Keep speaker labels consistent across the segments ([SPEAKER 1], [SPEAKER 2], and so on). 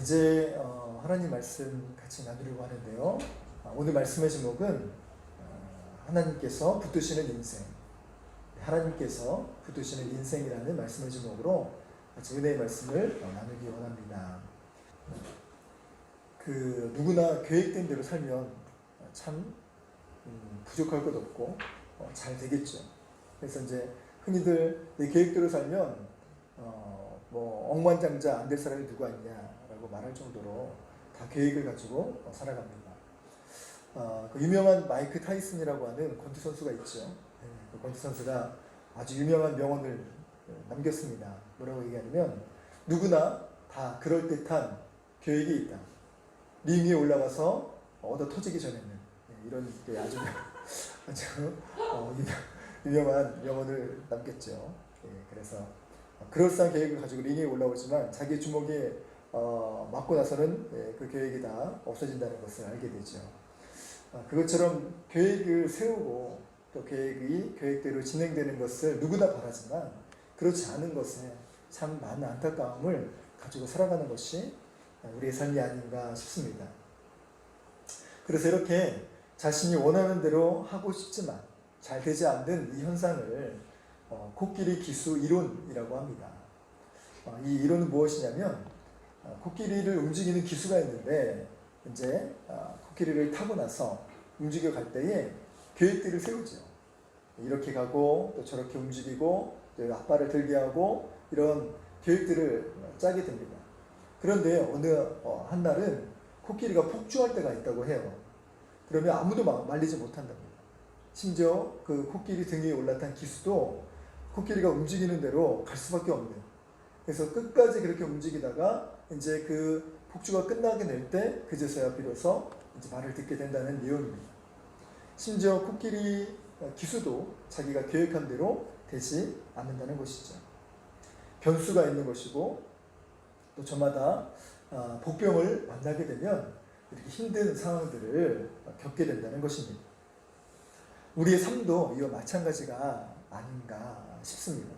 [SPEAKER 1] 이제 하나님 말씀 같이 나누려고 하는데요. 오늘 말씀의 제목은 하나님께서 붙드시는 인생, 하나님께서 붙드시는 인생이라는 말씀의 제목으로 같이 은혜의 말씀을 나누기 원합니다. 누구나 계획된 대로 살면 참 부족할 것 없고 잘 되겠죠. 그래서 이제 흔히들 내 계획대로 살면 억만장자 안 될 사람이 누가 있냐라고 말할 정도로 다 계획을 가지고 살아갑니다. 그 유명한 마이크 타이슨이라고 하는 권투 선수가 있죠. 그 권투 선수가 아주 유명한 명언을 남겼습니다. 뭐라고 얘기하냐면 누구나 다 그럴듯한 계획이 있다. 링 위에 올라가서 얻어 터지기 전에는 이런 아주 유명한 명언을 남겼죠. 그래서 그럴싸한 계획을 가지고 링에 올라오지만 자기 주먹에 맞고 나서는 그 계획이 다 없어진다는 것을 알게 되죠. 그것처럼 계획을 세우고 또 계획이 계획대로 진행되는 것을 누구나 바라지만 그렇지 않은 것에 참 많은 안타까움을 가지고 살아가는 것이 우리의 삶이 아닌가 싶습니다. 그래서 이렇게 자신이 원하는 대로 하고 싶지만 잘 되지 않는 이 현상을 코끼리 기수 이론이라고 합니다. 이 이론은 무엇이냐면 코끼리를 움직이는 기수가 있는데 이제 코끼리를 타고 나서 움직여 갈 때에 계획들을 세우죠. 이렇게 가고 또 저렇게 움직이고 또 앞발을 들게 하고 이런 계획들을 짜게 됩니다. 그런데 어느 한날은 코끼리가 폭주할 때가 있다고 해요. 그러면 아무도 말리지 못한답니다. 심지어 그 코끼리 등 위에 올라탄 기수도 코끼리가 움직이는 대로 갈 수밖에 없는. 그래서 끝까지 그렇게 움직이다가 이제 그 폭주가 끝나게 될 때 그제서야 비로소 이제 말을 듣게 된다는 내용입니다. 심지어 코끼리 기수도 자기가 계획한 대로 되지 않는다는 것이죠. 변수가 있는 것이고 또 저마다 복병을 만나게 되면 이렇게 힘든 상황들을 겪게 된다는 것입니다. 우리의 삶도 이와 마찬가지가 아닌가 싶습니다.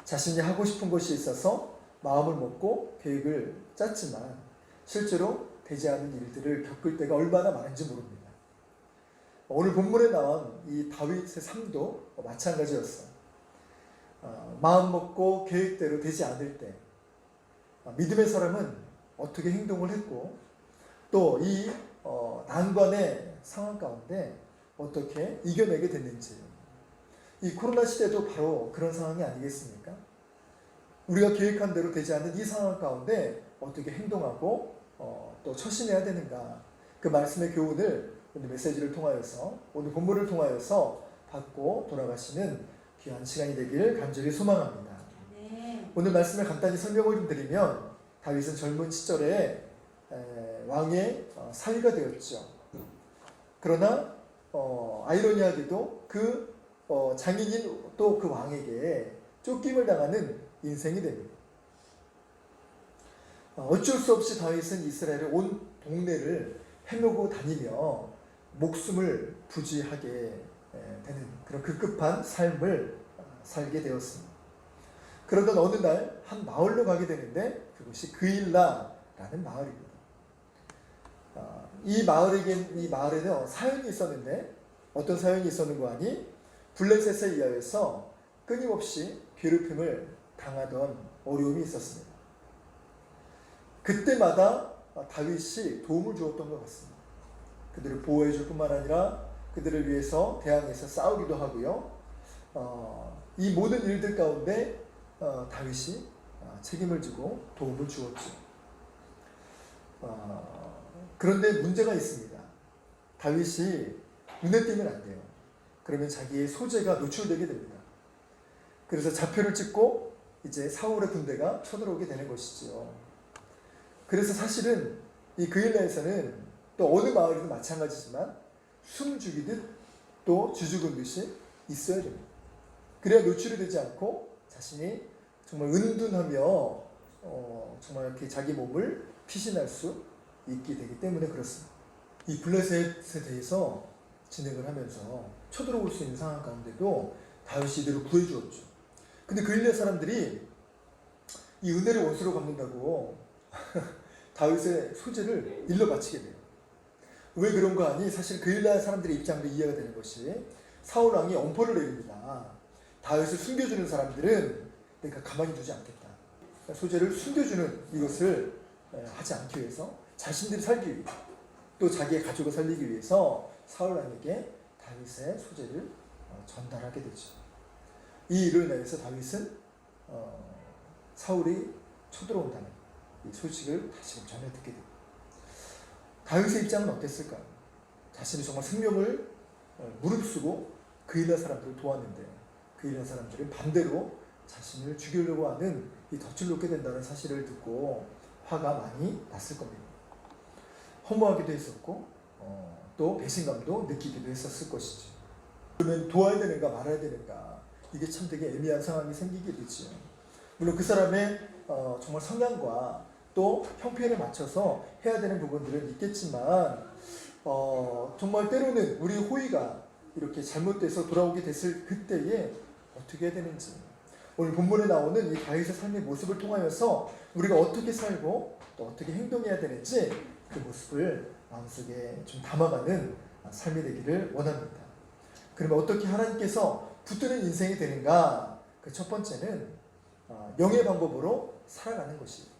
[SPEAKER 1] 자신이 하고 싶은 것이 있어서 마음을 먹고 계획을 짰지만 실제로 되지 않은 일들을 겪을 때가 얼마나 많은지 모릅니다. 오늘 본문에 나온 이 다윗의 삶도 마찬가지였어요. 마음 먹고 계획대로 되지 않을 때 믿음의 사람은 어떻게 행동을 했고 또 이 난관의 상황 가운데 어떻게 이겨내게 됐는지, 이 코로나 시대도 바로 그런 상황이 아니겠습니까? 우리가 계획한 대로 되지 않는 이 상황 가운데 어떻게 행동하고 또 처신해야 되는가, 그 말씀의 교훈을 오늘 메시지를 통하여서, 오늘 본문을 통하여서 받고 돌아가시는 귀한 시간이 되기를 간절히 소망합니다. 네. 오늘 말씀을 간단히 설명을 좀 드리면 다윗은 젊은 시절에 왕의 사위가 되었죠. 그러나 아이러니하게도 그 장인인 또 그 왕에게 쫓김을 당하는 인생이 됩니다. 어쩔 수 없이 다윗은 이스라엘의 온 동네를 헤매고 다니며 목숨을 부지하게 되는 그런 급급한 삶을 살게 되었습니다. 그러던 어느 날 한 마을로 가게 되는데 그것이 그일라라는 마을입니다. 이 마을에는 사연이 있었는데 어떤 사연이 있었는가 하니 블레셋에 의하여서 끊임없이 괴롭힘을 당하던 어려움이 있었습니다. 그때마다 다윗이 도움을 주었던 것 같습니다. 그들을 보호해 줄 뿐만 아니라 그들을 위해서 대항해서 싸우기도 하고요. 이 모든 일들 가운데 다윗이 책임을 지고 도움을 주었죠. 그런데 문제가 있습니다. 다윗이 눈에 띄면 안 돼요. 그러면 자기의 소재가 노출되게 됩니다. 그래서 좌표를 찍고 이제 사울의 군대가 쳐들어오게 되는 것이죠. 그래서 사실은 이 그일라에서는 또 어느 마을이든 마찬가지지만 숨 죽이듯 또 쥐죽은 듯이 있어야 됩니다. 그래야 노출이 되지 않고 자신이 정말 은둔하며 정말 이렇게 자기 몸을 피신할 수 있게 되기 때문에 그렇습니다. 이 블레셋에 대해서 진행을 하면서 쳐들어올 수 있는 상황 가운데도 다윗이 이들을 구해주었죠. 근데 그일라 사람들이 이 은혜를 원수로 갚는다고 다윗의 소재를 일러 바치게 돼요. 왜 그런가 하니 사실 그일라 사람들의 입장도 이해가 되는 것이 사울 왕이 엄포를 내립니다. 다윗을 숨겨주는 사람들은 내가 가만히 두지 않겠다. 소재를 숨겨주는 이것을 하지 않기 위해서 자신들이 살기 위해 또 자기의 가족을 살리기 위해서 사울 왕에게 다윗의 소재를 전달하게 되죠. 이 일로 인해서 다윗은 사울이 쳐들어온다는 이 소식을 다시 전해 듣게 됩니다. 다윗의 입장은 어땠을까요? 자신이 정말 생명을 무릅쓰고 그일라 사람들을 도왔는데 그일라 사람들은 반대로 자신을 죽이려고 하는 이 덫을 놓게 된다는 사실을 듣고 화가 많이 났을 겁니다. 허무하기도 했었고 또 배신감도 느끼기도 했었을 것이죠. 그러면 도와야 되는가 말아야 되는가 이게 참 되게 애매한 상황이 생기게 되죠. 물론 그 사람의 정말 성향과 또 형편에 맞춰서 해야 되는 부분들은 있겠지만 정말 때로는 우리 호의가 이렇게 잘못돼서 돌아오게 됐을 그때에 어떻게 해야 되는지 오늘 본문에 나오는 이 다윗의 삶의 모습을 통하여서 우리가 어떻게 살고 또 어떻게 행동해야 되는지 그 모습을 마음속에 좀 담아가는 삶이 되기를 원합니다. 그러면 어떻게 하나님께서 붙드는 인생이 되는가? 그 첫 번째는 영의 방법으로 살아가는 것이에요.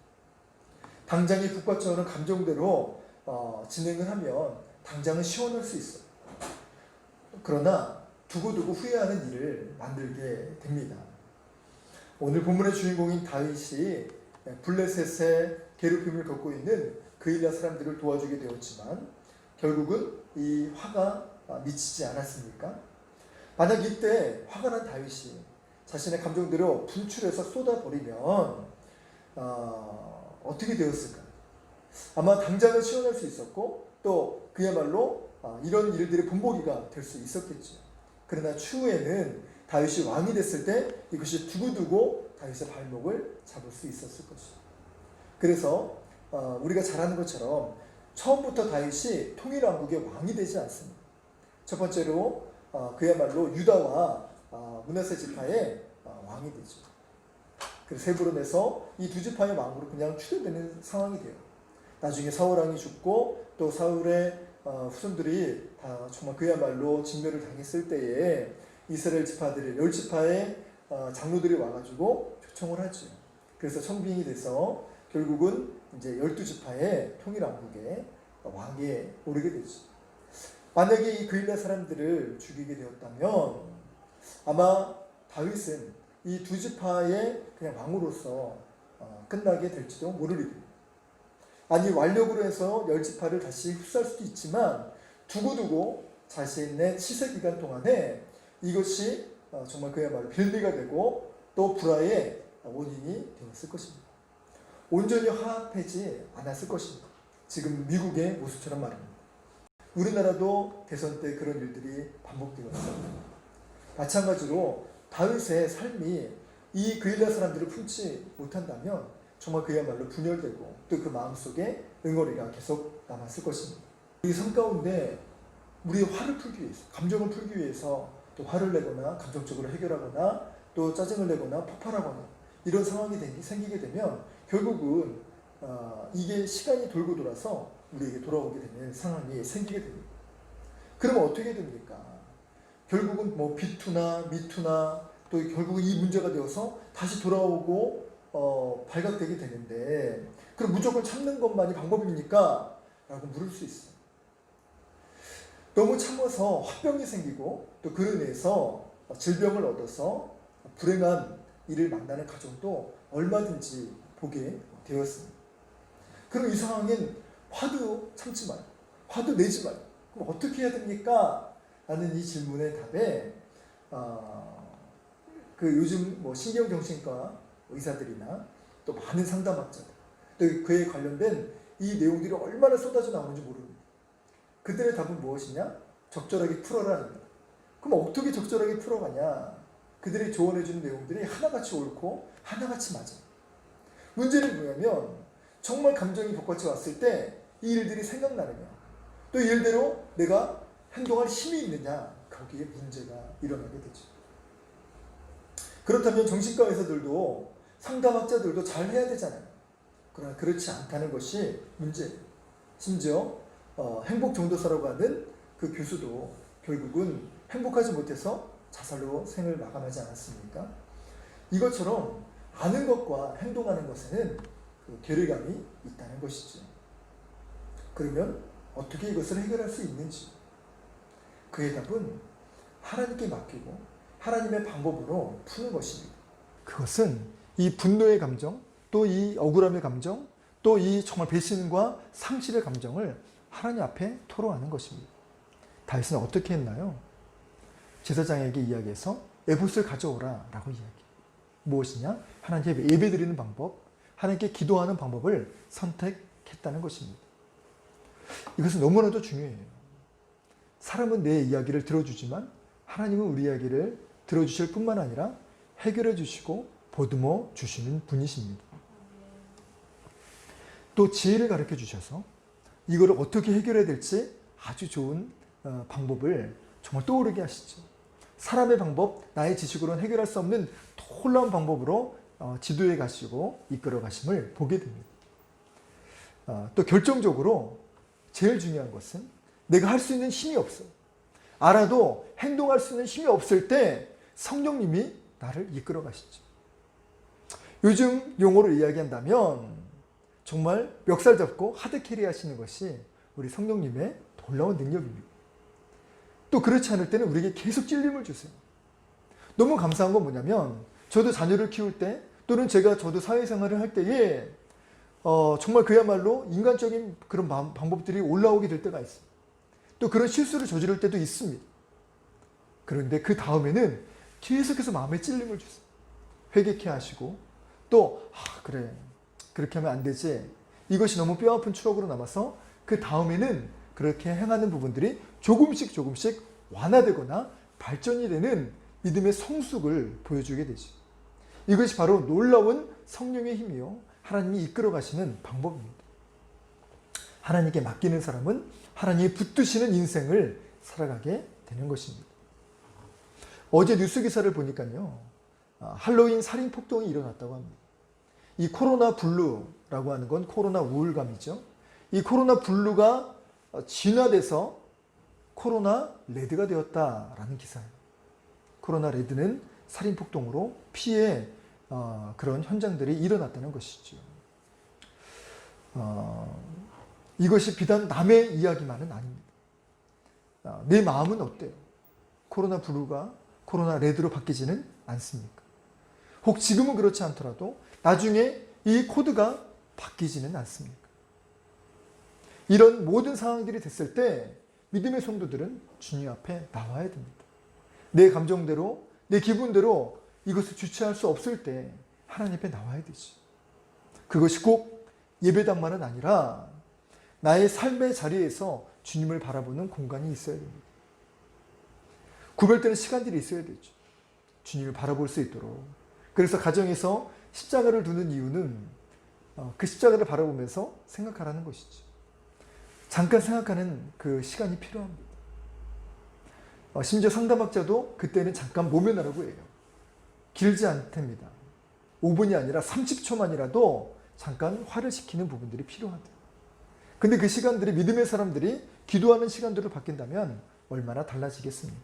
[SPEAKER 1] 당장의 국가적으로 감정대로 진행을 하면 당장은 시원할 수 있어요. 그러나 두고두고 후회하는 일을 만들게 됩니다. 오늘 본문의 주인공인 다윗이 블레셋의 괴롭힘을 겪고 있는 그일라 사람들을 도와주게 되었지만 결국은 이 화가 미치지 않았습니까? 만약 이때 화가 난 다윗이 자신의 감정대로 분출해서 쏟아버리면 어떻게 되었을까? 아마 당장은 시원할 수 있었고 또 그야말로 이런 일들의 본보기가 될 수 있었겠죠. 그러나 추후에는 다윗이 왕이 됐을 때 이것이 두고두고 다윗의 발목을 잡을 수 있었을 것이죠. 그래서 우리가 잘 아는 것처럼 처음부터 다윗이 통일왕국의 왕이 되지 않습니다. 첫 번째로 그야말로 유다와 므낫세 지파의 왕이 되죠. 그래서 헤브론에서 이 두 지파의 왕으로 그냥 추대되는 상황이 돼요. 나중에 사울 왕이 죽고 또 사울의 후손들이 다 정말 그야말로 진멸을 당했을 때에 이스라엘 지파들이 10지파의 장로들이 와가지고 초청을 하죠. 그래서 청빙이 돼서 결국은 이제 12지파의 통일왕국의 왕에 오르게 되죠. 만약에 이 그일라 사람들을 죽이게 되었다면 아마 다윗은 이 두 지파의 그냥 왕으로서 끝나게 될지도 모를 일입니다. 아니 완력으로 해서 10지파를 다시 흡수할 수도 있지만 두고두고 자신의 치세 기간 동안에 이것이 정말 그야말로 빌미가 되고 또 불화의 원인이 되었을 것입니다. 온전히 화합하지 않았을 것입니다. 지금 미국의 모습처럼 말입니다. 우리나라도 대선 때 그런 일들이 반복되었습니다. 마찬가지로 다윗의 삶이 이 그일라 사람들을 품지 못한다면 정말 그야말로 분열되고 또 그 마음속에 응어리가 계속 남았을 것입니다. 이 삶 가운데 우리의 화를 풀기 위해서, 감정을 풀기 위해서 또 화를 내거나 감정적으로 해결하거나 또 짜증을 내거나 폭발하거나 이런 상황이 생기게 되면 결국은 이게 시간이 돌고 돌아서 우리에게 돌아오게 되는 상황이 생기게 됩니다. 그러면 어떻게 됩니까? 결국은 뭐 비투나 미투나 또 결국은 이 문제가 되어서 다시 돌아오고 발각되게 되는데 그럼 무조건 참는 것만이 방법입니까? 라고 물을 수 있어요. 너무 참아서 화병이 생기고 또 그로 인해서 질병을 얻어서 불행한 일을 만나는 가정도 얼마든지 보게 되었습니다. 그럼 이 상황엔 화도 참지 마요. 화도 내지 마요. 그럼 어떻게 해야 됩니까? 라는 이 질문의 답에 그 요즘 뭐 신경정신과 의사들이나 또 많은 상담학자들 또 그에 관련된 이 내용들이 얼마나 쏟아져 나오는지 모릅니다. 그들의 답은 무엇이냐? 적절하게 풀어라입니다. 그럼 어떻게 적절하게 풀어가냐? 그들이 조언해주는 내용들이 하나같이 옳고 하나같이 맞아요. 문제는 뭐냐면 정말 감정이 복받쳐 왔을 때 이 일들이 생각나느냐 또 이 일대로 내가 행동할 힘이 있느냐 거기에 문제가 일어나게 되죠. 그렇다면 정신과 의사들도 상담학자들도 잘 해야 되잖아요. 그러나 그렇지 않다는 것이 문제예요. 심지어 행복 전도사라고 하는 그 교수도 결국은 행복하지 못해서 자살로 생을 마감하지 않았습니까? 이것처럼 아는 것과 행동하는 것에는 그 괴리감이 있다는 것이죠. 그러면 어떻게 이것을 해결할 수 있는지, 그의 답은 하나님께 맡기고 하나님의 방법으로 푸는 것입니다. 그것은 이 분노의 감정, 또 이 억울함의 감정, 또 이 정말 배신과 상실의 감정을 하나님 앞에 토로하는 것입니다. 다윗은 어떻게 했나요? 제사장에게 이야기해서 에봇을 가져오라 라고 이야기해요. 무엇이냐? 하나님께 예배드리는 방법, 하나님께 기도하는 방법을 선택했다는 것입니다. 이것은 너무나도 중요해요. 사람은 내 이야기를 들어주지만 하나님은 우리 이야기를 들어주실 뿐만 아니라 해결해 주시고 보듬어 주시는 분이십니다. 또 지혜를 가르쳐 주셔서 이거를 어떻게 해결해야 될지 아주 좋은 방법을 정말 떠오르게 하시죠. 사람의 방법, 나의 지식으로는 해결할 수 없는 놀라운 방법으로 지도해 가시고 이끌어 가심을 보게 됩니다. 또 결정적으로 제일 중요한 것은 내가 할 수 있는 힘이 없어. 알아도 행동할 수 있는 힘이 없을 때 성령님이 나를 이끌어 가시죠. 요즘 용어로 이야기한다면 정말 멱살 잡고 하드캐리 하시는 것이 우리 성령님의 놀라운 능력입니다. 또 그렇지 않을 때는 우리에게 계속 찔림을 주세요. 너무 감사한 건 뭐냐면 저도 자녀를 키울 때 또는 저도 사회생활을 할 때에 정말 그야말로 인간적인 그런 방법들이 올라오게 될 때가 있어요. 또 그런 실수를 저지를 때도 있습니다. 그런데 그 다음에는 계속해서 마음에 찔림을 주세요. 회개케 하시고 또 그래 그렇게 하면 안 되지. 이것이 너무 뼈아픈 추억으로 남아서 그 다음에는 그렇게 행하는 부분들이 조금씩 완화되거나 발전이 되는 믿음의 성숙을 보여주게 되죠. 이것이 바로 놀라운 성령의 힘이요. 하나님이 이끌어 가시는 방법입니다. 하나님께 맡기는 사람은 하나님이 붙드시는 인생을 살아가게 되는 것입니다. 어제 뉴스 기사를 보니까요. 할로윈 살인 폭동이 일어났다고 합니다. 이 코로나 블루라고 하는 건 코로나 우울감이죠. 이 코로나 블루가 진화돼서 코로나 레드가 되었다라는 기사예요. 코로나 레드는 살인 폭동으로 피해 그런 현장들이 일어났다는 것이죠. 이것이 비단 남의 이야기만은 아닙니다. 내 마음은 어때요? 코로나 블루가 코로나 레드로 바뀌지는 않습니까? 혹 지금은 그렇지 않더라도 나중에 이 코드가 바뀌지는 않습니까? 이런 모든 상황들이 됐을 때 믿음의 성도들은 주님 앞에 나와야 됩니다. 내 감정대로, 내 기분대로 이것을 주체할 수 없을 때 하나님 앞에 나와야 되지. 그것이 꼭 예배당만은 아니라 나의 삶의 자리에서 주님을 바라보는 공간이 있어야 됩니다. 구별되는 시간들이 있어야 되죠. 주님을 바라볼 수 있도록. 그래서 가정에서 십자가를 두는 이유는 그 십자가를 바라보면서 생각하라는 것이죠. 잠깐 생각하는 그 시간이 필요합니다. 심지어 상담학자도 그때는 잠깐 모면하라고 해요. 길지 않답니다. 5분이 아니라 30초만이라도 잠깐 화를 식히는 부분들이 필요하다. 근데 그 시간들이 믿음의 사람들이 기도하는 시간들로 바뀐다면 얼마나 달라지겠습니까?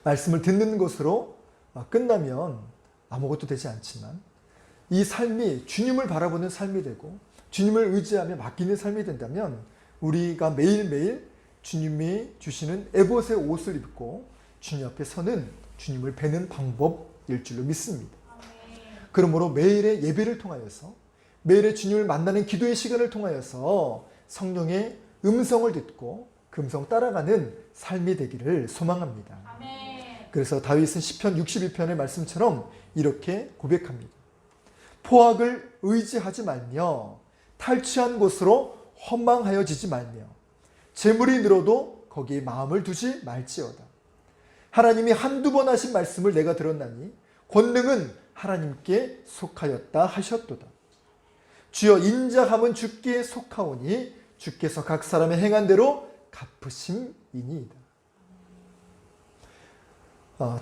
[SPEAKER 1] 말씀을 듣는 것으로 끝나면 아무것도 되지 않지만 이 삶이 주님을 바라보는 삶이 되고 주님을 의지하며 맡기는 삶이 된다면 우리가 매일매일 주님이 주시는 에봇의 옷을 입고 주님 앞에 서는 주님을 뵈는 방법일 줄로 믿습니다. 그러므로 매일의 예배를 통하여서 매일의 주님을 만나는 기도의 시간을 통하여서 성령의 음성을 듣고 그 음성 따라가는 삶이 되기를 소망합니다. 그래서 다윗은 시편 62편의 말씀처럼 이렇게 고백합니다. 포악을 의지하지 말며 탈취한 곳으로 허망하여지지 말며 재물이 늘어도 거기에 마음을 두지 말지어다. 하나님이 한두 번 하신 말씀을 내가 들었나니 권능은 하나님께 속하였다 하셨도다. 주여 인자함은 주께 속하오니 주께서 각 사람의 행한 대로 갚으심이니이다.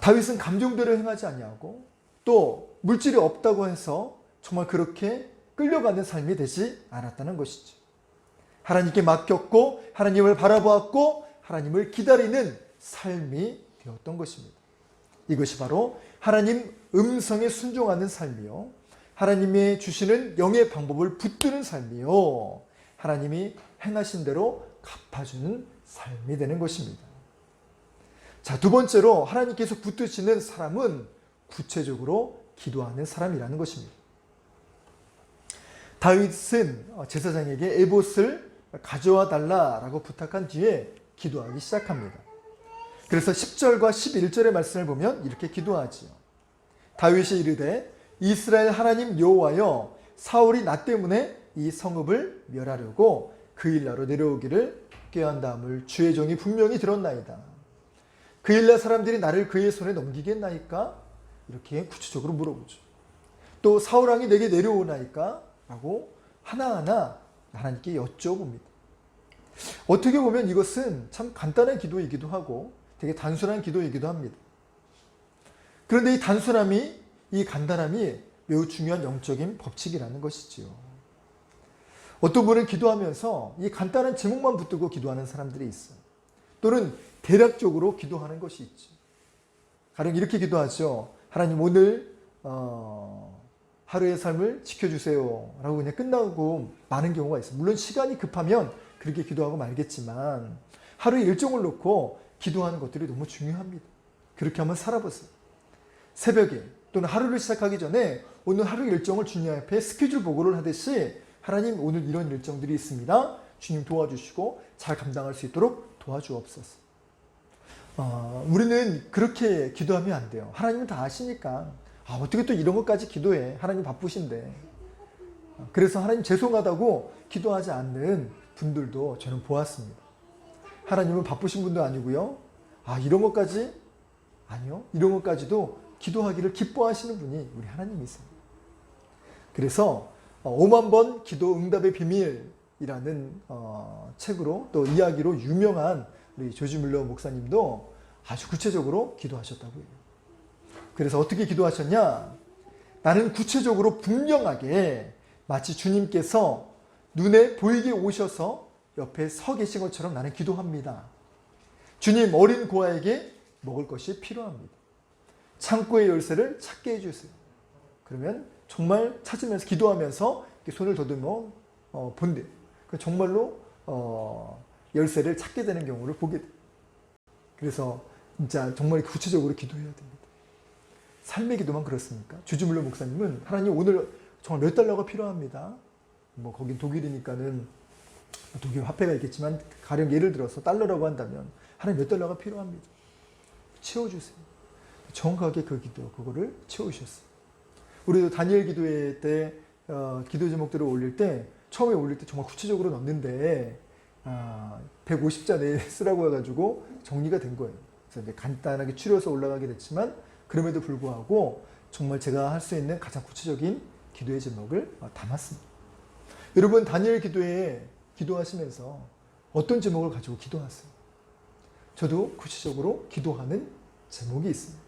[SPEAKER 1] 다윗은 감정대로 행하지 아니하고 또 물질이 없다고 해서 정말 그렇게 끌려가는 삶이 되지 않았다는 것이죠. 하나님께 맡겼고 하나님을 바라보았고 하나님을 기다리는 삶이 되었던 것입니다. 이것이 바로 하나님 음성에 순종하는 삶이요, 하나님의 주시는 영의 방법을 붙드는 삶이요, 하나님이 행하신 대로 갚아주는 삶이 되는 것입니다. 자, 두 번째로 하나님께서 붙드시는 사람은 구체적으로 기도하는 사람이라는 것입니다. 다윗은 제사장에게 에봇을 가져와 달라라고 부탁한 뒤에 기도하기 시작합니다. 그래서 10절과 11절의 말씀을 보면 이렇게 기도하지요. 다윗이 이르되 이스라엘 하나님 여호와여, 사울이 나 때문에 이 성읍을 멸하려고 그 일나로 내려오기를 꾀한다함을 주의 종이 분명히 들었나이다. 그 일나 사람들이 나를 그의 손에 넘기겠나이까? 이렇게 구체적으로 물어보죠. 또 사울왕이 내게 내려오나이까? 라고 하나하나 하나님께 여쭤봅니다. 어떻게 보면 이것은 참 간단한 기도이기도 하고 되게 단순한 기도이기도 합니다. 그런데 이 단순함이, 이 간단함이 매우 중요한 영적인 법칙이라는 것이지요. 어떤 분은 기도하면서 이 간단한 제목만 붙들고 기도하는 사람들이 있어요. 또는 대략적으로 기도하는 것이 있죠. 가령 이렇게 기도하죠. 하나님 오늘 하루의 삶을 지켜주세요 라고 그냥 끝나고 마는 경우가 있어요. 물론 시간이 급하면 그렇게 기도하고 말겠지만 하루의 일정을 놓고 기도하는 것들이 너무 중요합니다. 그렇게 한번 살아보세요. 새벽에 또는 하루를 시작하기 전에 오늘 하루 일정을 주님 앞에 스케줄 보고를 하듯이 하나님 오늘 이런 일정들이 있습니다. 주님 도와주시고 잘 감당할 수 있도록 도와주옵소서. 우리는 그렇게 기도하면 안 돼요. 하나님은 다 아시니까 어떻게 또 이런 것까지 기도해. 하나님 바쁘신데. 그래서 하나님 죄송하다고 기도하지 않는 분들도 저는 보았습니다. 하나님은 바쁘신 분도 아니고요. 이런 것까지? 아니요. 이런 것까지도 기도하기를 기뻐하시는 분이 우리 하나님이세요. 그래서 5만 번 기도 응답의 비밀이라는 책으로 또 이야기로 유명한 우리 조지 뮬러 목사님도 아주 구체적으로 기도하셨다고 해요. 그래서 어떻게 기도하셨냐? 나는 구체적으로 분명하게 마치 주님께서 눈에 보이게 오셔서 옆에 서 계신 것처럼 나는 기도합니다. 주님, 어린 고아에게 먹을 것이 필요합니다. 창고의 열쇠를 찾게 해주세요. 그러면 정말 찾으면서 기도하면서 손을 더듬어 본대요. 정말로 열쇠를 찾게 되는 경우를 보게 돼요. 그래서 진짜 정말 구체적으로 기도해야 됩니다. 삶의 기도만 그렇습니까? 조지 뮬러 목사님은 하나님 오늘 정말 몇 달러가 필요합니다. 거긴 독일이니까는 독일 화폐가 있겠지만 가령 예를 들어서 달러라고 한다면 하나님 몇 달러가 필요합니다. 채워주세요. 정확하게 그거를 채우셨어요. 우리도 다니엘 기도회 때 기도 제목들을 올릴 때 처음에 올릴 때 정말 구체적으로 넣는데 150자 내에 쓰라고 해가지고 정리가 된 거예요. 그래서 이제 간단하게 추려서 올라가게 됐지만 그럼에도 불구하고 정말 제가 할 수 있는 가장 구체적인 기도의 제목을 담았습니다. 여러분 다니엘 기도회에 기도하시면서 어떤 제목을 가지고 기도하세요? 저도 구체적으로 기도하는 제목이 있습니다.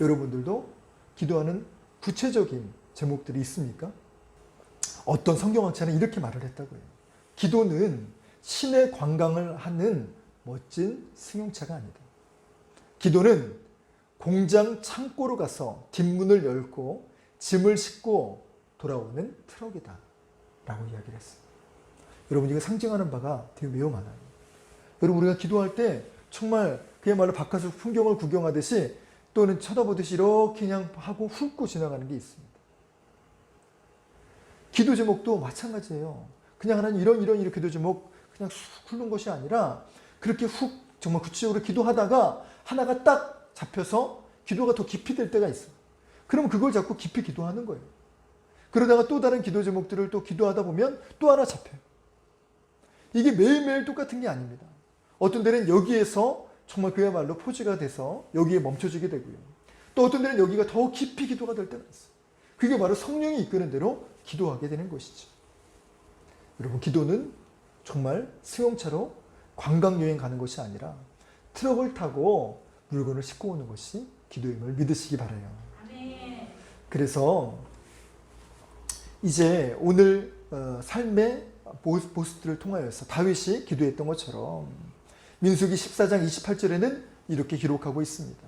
[SPEAKER 1] 여러분들도 기도하는 구체적인 제목들이 있습니까? 어떤 성경학자는 이렇게 말을 했다고 해요. 기도는 신의 관광을 하는 멋진 승용차가 아니다. 기도는 공장 창고로 가서 뒷문을 열고 짐을 싣고 돌아오는 트럭이다 라고 이야기를 했어요. 여러분 이거 상징하는 바가 되게 매우 많아요. 여러분 우리가 기도할 때 정말 그야말로 바깥에서 풍경을 구경하듯이 또는 쳐다보듯이 이렇게 그냥 하고 훑고 지나가는 게 있습니다. 기도 제목도 마찬가지예요. 그냥 하나님 이런 기도 제목 그냥 훅 훑는 것이 아니라 그렇게 훅 정말 구체적으로 기도하다가 하나가 딱 잡혀서 기도가 더 깊이 될 때가 있어요. 그럼 그걸 자꾸 깊이 기도하는 거예요. 그러다가 또 다른 기도 제목들을 또 기도하다 보면 또 하나 잡혀요. 이게 매일매일 똑같은 게 아닙니다. 어떤 데는 여기에서 정말 그야말로 포즈가 돼서 여기에 멈춰지게 되고요. 또 어떤 데는 여기가 더 깊이 기도가 될 때가 있어요. 그게 바로 성령이 이끄는 대로 기도하게 되는 것이죠. 여러분 기도는 정말 승용차로 관광여행 가는 것이 아니라 트럭을 타고 물건을 싣고 오는 것이 기도임을 믿으시기 바라요. 그래서 이제 오늘 삶의 보스들을 통하여서 다윗이 기도했던 것처럼 민수기 14장 28절에는 이렇게 기록하고 있습니다.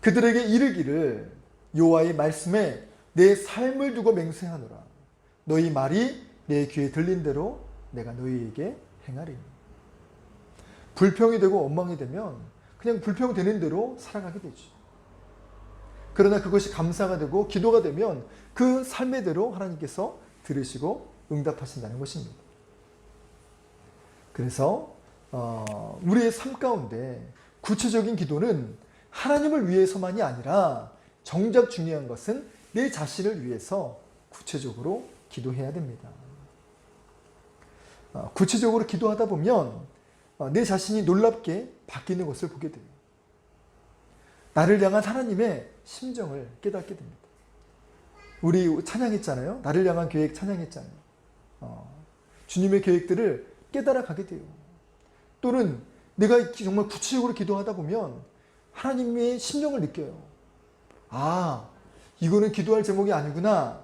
[SPEAKER 1] 그들에게 이르기를 여호와의 말씀에 내 삶을 두고 맹세하노라. 너희 말이 내 귀에 들린 대로 내가 너희에게 행하리니. 불평이 되고 원망이 되면 그냥 불평되는 대로 살아가게 되죠. 그러나 그것이 감사가 되고 기도가 되면 그 삶의 대로 하나님께서 들으시고 응답하신다는 것입니다. 그래서 우리의 삶 가운데 구체적인 기도는 하나님을 위해서만이 아니라 정작 중요한 것은 내 자신을 위해서 구체적으로 기도해야 됩니다. 구체적으로 기도하다 보면 내 자신이 놀랍게 바뀌는 것을 보게 돼요. 나를 향한 하나님의 심정을 깨닫게 됩니다. 우리 찬양했잖아요. 나를 향한 계획 찬양했잖아요. 주님의 계획들을 깨달아 가게 돼요. 또는 내가 정말 구체적으로 기도하다 보면 하나님의 심정을 느껴요. 아, 이거는 기도할 제목이 아니구나.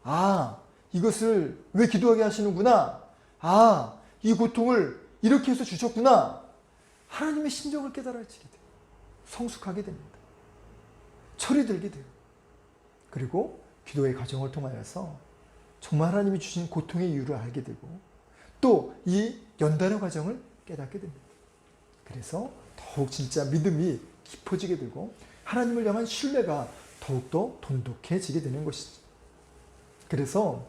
[SPEAKER 1] 아, 이것을 왜 기도하게 하시는구나. 아, 이 고통을 이렇게 해서 주셨구나. 하나님의 심정을 깨달아지게 돼요. 성숙하게 됩니다. 철이 들게 돼요. 그리고 기도의 과정을 통하여서 정말 하나님이 주신 고통의 이유를 알게 되고 또 이 연단의 과정을 깨닫게 됩니다. 그래서 더욱 진짜 믿음이 깊어지게 되고 하나님을 향한 신뢰가 더욱더 돈독해지게 되는 것이죠. 그래서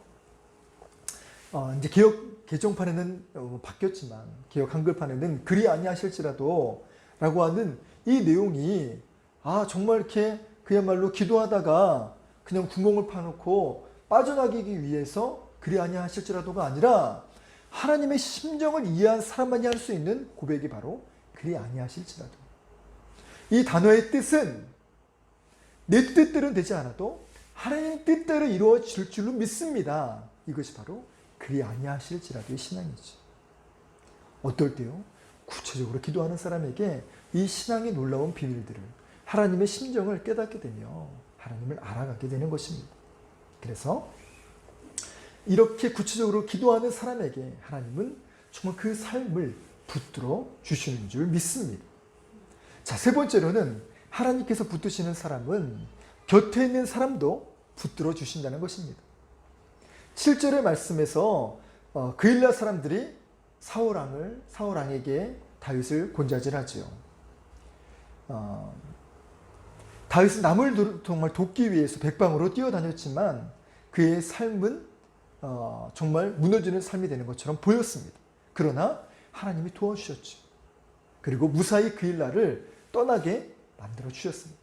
[SPEAKER 1] 이제 개역 개정판에는 바뀌었지만 개역 한글판에는 그리 아니하실지라도 라고 하는 이 내용이 정말 이렇게 그야말로 기도하다가 그냥 구멍을 파놓고 빠져나가기 위해서 그리 아니하실지라도가 아니라 하나님의 심정을 이해한 사람만이 할 수 있는 고백이 바로 그리 아니하실지라도. 이 단어의 뜻은 내 뜻대로는 되지 않아도 하나님 뜻대로 이루어질 줄로 믿습니다. 이것이 바로 그리 아니하실지라도의 신앙이죠. 어떨 때요? 구체적으로 기도하는 사람에게 이 신앙의 놀라운 비밀들을 하나님의 심정을 깨닫게 되며 하나님을 알아가게 되는 것입니다. 그래서 이렇게 구체적으로 기도하는 사람에게 하나님은 정말 그 삶을 붙들어 주시는 줄 믿습니다. 자, 세 번째로는 하나님께서 붙드시는 사람은 곁에 있는 사람도 붙들어 주신다는 것입니다. 7절의 말씀에서 그일라 사람들이 사울왕에게 다윗을 곤자질하지요. 다윗은 남을 정말 돕기 위해서 백방으로 뛰어다녔지만 그의 삶은 정말 무너지는 삶이 되는 것처럼 보였습니다. 그러나 하나님이 도와주셨죠. 그리고 무사히 그일라를 떠나게 만들어 주셨습니다.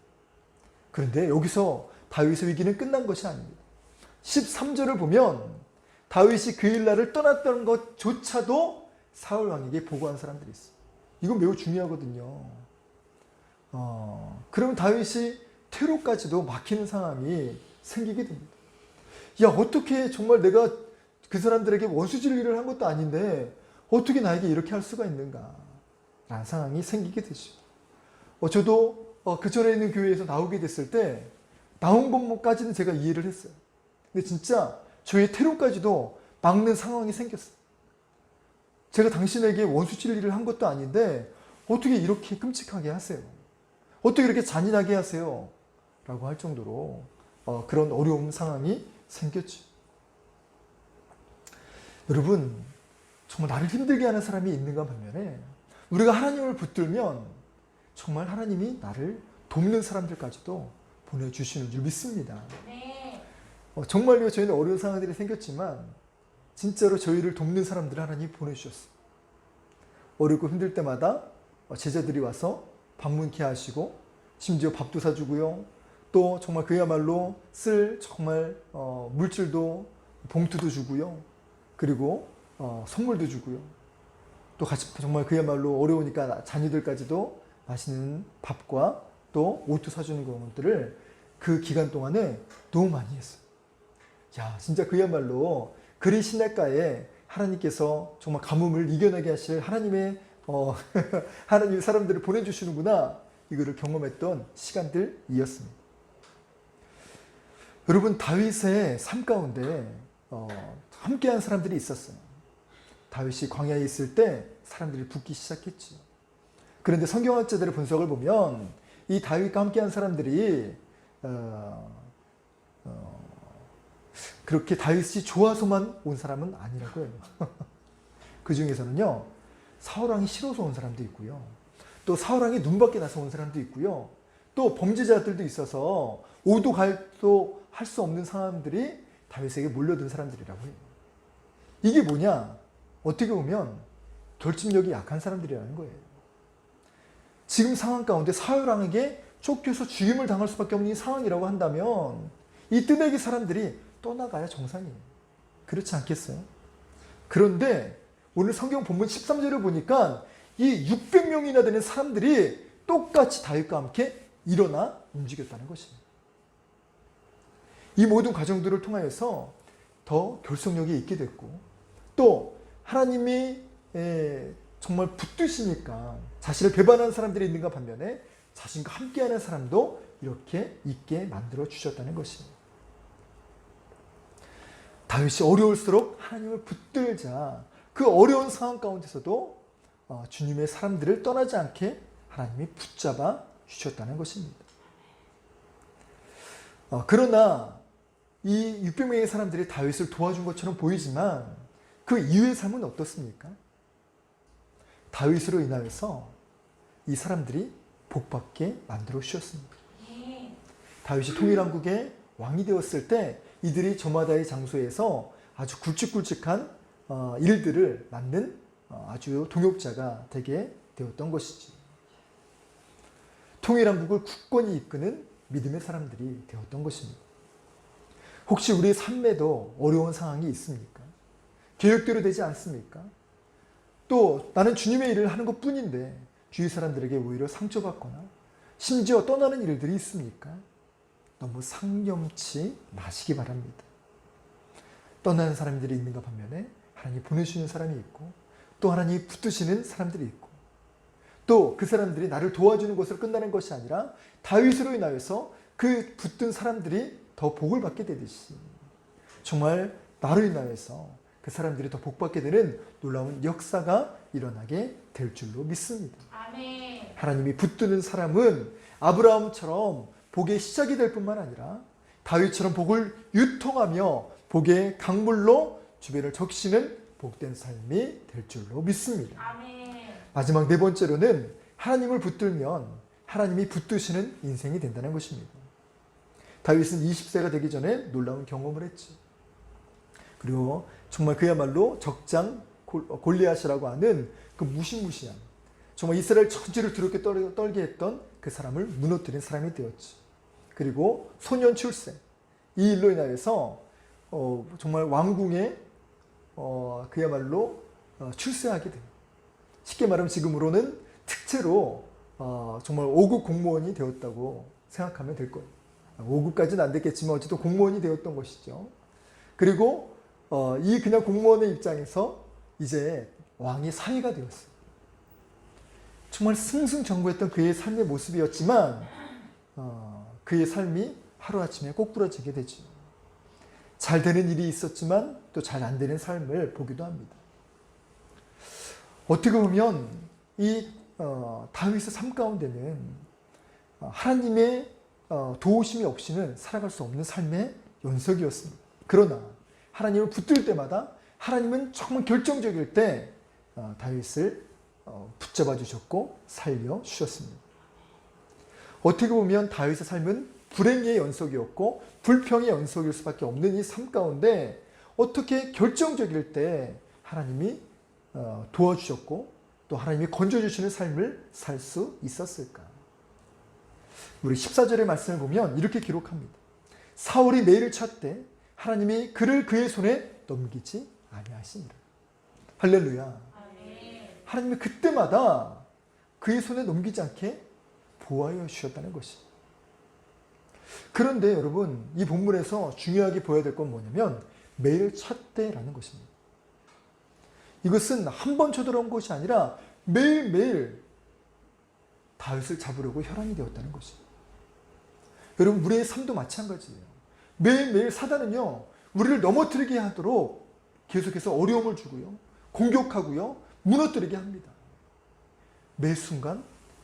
[SPEAKER 1] 그런데 여기서 다윗의 위기는 끝난 것이 아닙니다. 13절을 보면 다윗이 그일라를 떠났던 것조차도 사울 왕에게 보고한 사람들이 있어요. 이건 매우 중요하거든요. 그러면 다윗이 퇴로까지도 막히는 상황이 생기게 됩니다. 야, 어떻게 정말 내가 그 사람들에게 원수질일을 한 것도 아닌데 어떻게 나에게 이렇게 할 수가 있는가 라는 상황이 생기게 되죠. 저도 그 전에 있는 교회에서 나오게 됐을 때 나온 것까지는 제가 이해를 했어요. 근데 진짜 저의 퇴로까지도 막는 상황이 생겼어요. 제가 당신에게 원수질 일을 한 것도 아닌데 어떻게 이렇게 끔찍하게 하세요? 어떻게 이렇게 잔인하게 하세요? 라고 할 정도로 그런 어려운 상황이 생겼죠. 여러분, 정말 나를 힘들게 하는 사람이 있는가 반면에 우리가 하나님을 붙들면 정말 하나님이 나를 돕는 사람들까지도 보내주시는 줄 믿습니다. 정말요, 저희는 어려운 상황들이 생겼지만 진짜로 저희를 돕는 사람들을 하나님이 보내주셨어요. 어렵고 힘들 때마다 제자들이 와서 방문케 하시고 심지어 밥도 사주고요. 또 정말 그야말로 쓸 정말 물질도 봉투도 주고요. 그리고 선물도 주고요. 또 같이 정말 그야말로 어려우니까 자녀들까지도 맛있는 밥과 또 옷도 사주는 것들을 그 기간 동안에 너무 많이 했어요. 야, 진짜 그야말로 그리 시냇가에 하나님께서 정말 가뭄을 이겨내게 하실 하나님의 하나님의 사람들을 보내주시는구나, 이거를 경험했던 시간들이었습니다. 여러분, 다윗의 삶 가운데 함께한 사람들이 있었어요. 다윗이 광야에 있을 때 사람들이 붙기 시작했죠. 그런데 성경학자들의 분석을 보면 이 다윗과 함께한 사람들이 그렇게 다윗이 좋아서만 온 사람은 아니라고 해요. 그 중에서는요, 사울왕이 싫어서 온 사람도 있고요, 또 사울왕이 눈밖에 나서 온 사람도 있고요, 또 범죄자들도 있어서 오도 갈도 할 수 없는 사람들이 다윗에게 몰려든 사람들이라고 해요. 이게 뭐냐? 어떻게 보면 결집력이 약한 사람들이라는 거예요. 지금 상황 가운데 사울왕에게 쫓겨서 죽임을 당할 수밖에 없는 이 상황이라고 한다면 이 뜨내기 사람들이 떠나가야 정상이에요. 그렇지 않겠어요? 그런데 오늘 성경 본문 13절을 보니까 이 600명이나 되는 사람들이 똑같이 다윗과 함께 일어나 움직였다는 것입니다. 이 모든 과정들을 통하여서 더 결속력이 있게 됐고, 또 하나님이 정말 붙드시니까 자신을 배반하는 사람들이 있는가 반면에 자신과 함께하는 사람도 이렇게 있게 만들어 주셨다는 것입니다. 다윗이 어려울수록 하나님을 붙들자 그 어려운 상황 가운데서도 주님의 사람들을 떠나지 않게 하나님이 붙잡아 주셨다는 것입니다. 그러나 이 600명의 사람들이 다윗을 도와준 것처럼 보이지만 그 이후의 삶은 어떻습니까? 다윗으로 인하여서 이 사람들이 복받게 만들어 주셨습니다. 다윗이 통일왕국의 왕이 되었을 때 이들이 저마다의 장소에서 아주 굵직굵직한 일들을 맡는 아주 동역자가 되게 되었던 것이지. 통일왕국을 굳건히 이끄는 믿음의 사람들이 되었던 것입니다. 혹시 우리의 삶에도 어려운 상황이 있습니까? 계획대로 되지 않습니까? 또 나는 주님의 일을 하는 것 뿐인데 주위 사람들에게 오히려 상처받거나 심지어 떠나는 일들이 있습니까? 너무 상념치 마시기 바랍니다. 떠나는 사람들이 있는가 반면에 하나님이 보내주시는 사람이 있고, 또 하나님이 붙드시는 사람들이 있고, 또 그 사람들이 나를 도와주는 것으로 끝나는 것이 아니라 다윗으로 인하여서 그 붙든 사람들이 더 복을 받게 되듯이 정말 나로 인하여서 그 사람들이 더 복받게 되는 놀라운 역사가 일어나게 될 줄로 믿습니다.
[SPEAKER 2] 아멘.
[SPEAKER 1] 하나님이 붙드는 사람은 아브라함처럼 복의 시작이 될 뿐만 아니라 다윗처럼 복을 유통하며 복의 강물로 주변을 적시는 복된 삶이 될 줄로 믿습니다.
[SPEAKER 2] 아멘.
[SPEAKER 1] 마지막 네 번째로는 하나님을 붙들면 하나님이 붙드시는 인생이 된다는 것입니다. 다윗은 20세가 되기 전에 놀라운 경험을 했죠. 그리고 정말 그야말로 적장 골리앗이라고 하는 그 무시무시한, 정말 이스라엘 전체를 두렵게 떨게 했던 그 사람을 무너뜨린 사람이 되었죠. 그리고 소년 출세, 이 일로 인하여서 정말 왕궁에 그야말로 출세하게 됩니다. 쉽게 말하면 지금으로는 특채로 정말 5급 공무원이 되었다고 생각하면 될 거예요. 5급까지는 안 됐겠지만 어쨌든 공무원이 되었던 것이죠. 그리고 이 그냥 공무원의 입장에서 이제 왕의 사위가 되었어요. 정말 승승장구했던 그의 삶의 모습이었지만 그의 삶이 하루아침에 꼬꾸라지게 되죠. 잘 되는 일이 있었지만 또 잘 안 되는 삶을 보기도 합니다. 어떻게 보면 이 다윗의 삶 가운데는 하나님의 도우심이 없이는 살아갈 수 없는 삶의 연속이었습니다. 그러나 하나님을 붙들 때마다 하나님은 정말 결정적일 때 다윗을 붙잡아 주셨고 살려 주셨습니다. 어떻게 보면 다윗의 삶은 불행의 연속이었고 불평의 연속일 수밖에 없는 이 삶 가운데 어떻게 결정적일 때 하나님이 도와주셨고 또 하나님이 건져주시는 삶을 살 수 있었을까? 우리 14절의 말씀을 보면 이렇게 기록합니다. 사울이 매일을 찾되 하나님이 그를 그의 손에 넘기지 아니하시니라. 할렐루야. 하나님이 그때마다 그의 손에 넘기지 않게 보호하여 주셨다는 것입니다. 그런데 여러분, 이 본문에서 중요하게 보여야 될 건 뭐냐면 매일 찾되라는 것입니다. 이것은 한 번 쳐들어온 것이 아니라 매일매일 다윗을 잡으려고 혈안이 되었다는 것입니다. 여러분, 우리의 삶도 마찬가지예요. 매일매일 사단은요, 우리를 넘어뜨리게 하도록 계속해서 어려움을 주고요, 공격하고요, 무너뜨리게 합니다. 매 순간,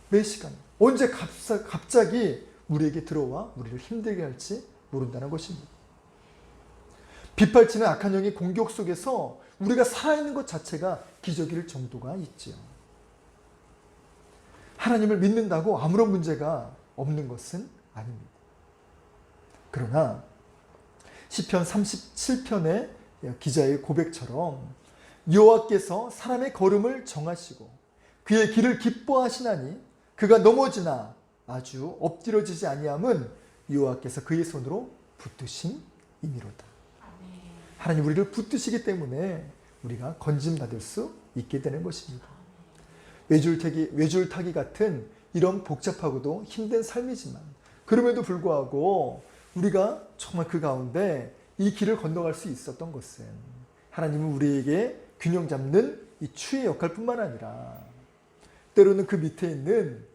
[SPEAKER 1] 매 시간, 언제 갑자기 우리에게 들어와 우리를 힘들게 할지 모른다는 것입니다. 빗발치는 악한 영의 공격 속에서 우리가 살아있는 것 자체가 기적일 정도가 있지요. 하나님을 믿는다고 아무런 문제가 없는 것은 아닙니다. 그러나 시편 37편의 기자의 고백처럼 여호와께서 사람의 걸음을 정하시고 그의 길을 기뻐하시나니 그가 넘어지나 아주 엎드려지지 아니함은 여호와께서 그의 손으로 붙드신 임의로다. 하나님 우리를 붙드시기 때문에 우리가 건짐받을 수 있게 되는 것입니다. 외줄타기 같은 이런 복잡하고도 힘든 삶이지만 그럼에도 불구하고 우리가 정말 그 가운데 이 길을 건너갈 수 있었던 것은 하나님은 우리에게 균형 잡는 이 추의 역할뿐만 아니라 때로는 그 밑에 있는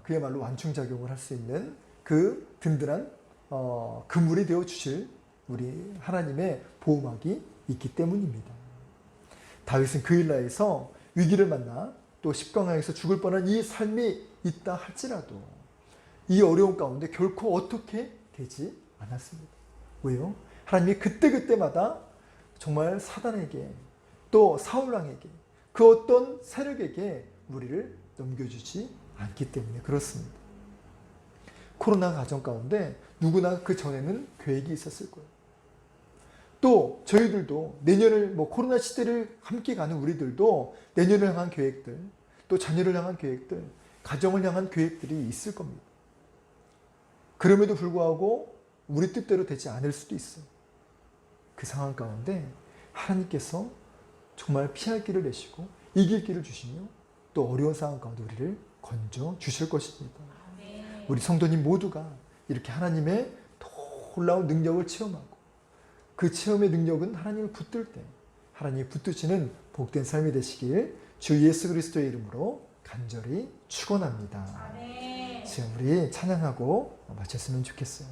[SPEAKER 1] 그야말로 완충작용을 할 수 있는 그 든든한 그물이 되어 주실 우리 하나님의 보호막이 있기 때문입니다. 다윗은 그일라에서 위기를 만나 또 십강항에서 죽을 뻔한 이 삶이 있다 할지라도 이 어려운 가운데 결코 어떻게 되지 않았습니다. 왜요? 하나님이 그때그때마다 정말 사단에게 또 사울왕에게 그 어떤 세력에게 우리를 넘겨주지 않기 때문에 그렇습니다. 코로나 과정 가운데 누구나 그 전에는 계획이 있었을 거예요. 또 저희들도 내년을 코로나 시대를 함께 가는 우리들도 내년을 향한 계획들, 또 자녀를 향한 계획들, 가정을 향한 계획들이 있을 겁니다. 그럼에도 불구하고 우리 뜻대로 되지 않을 수도 있어요. 그 상황 가운데 하나님께서 정말 피할 길을 내시고 이길 길을 주시며 또 어려운 상황 가운데 우리를 건져 주실 것입니다. 우리 성도님 모두가 이렇게 하나님의 놀라운 능력을 체험하고 그 체험의 능력은 하나님을 붙들 때 하나님이 붙드시는 복된 삶이 되시길 주 예수 그리스도의 이름으로 간절히 축원합니다. 지금 우리 찬양하고 마쳤으면 좋겠어요.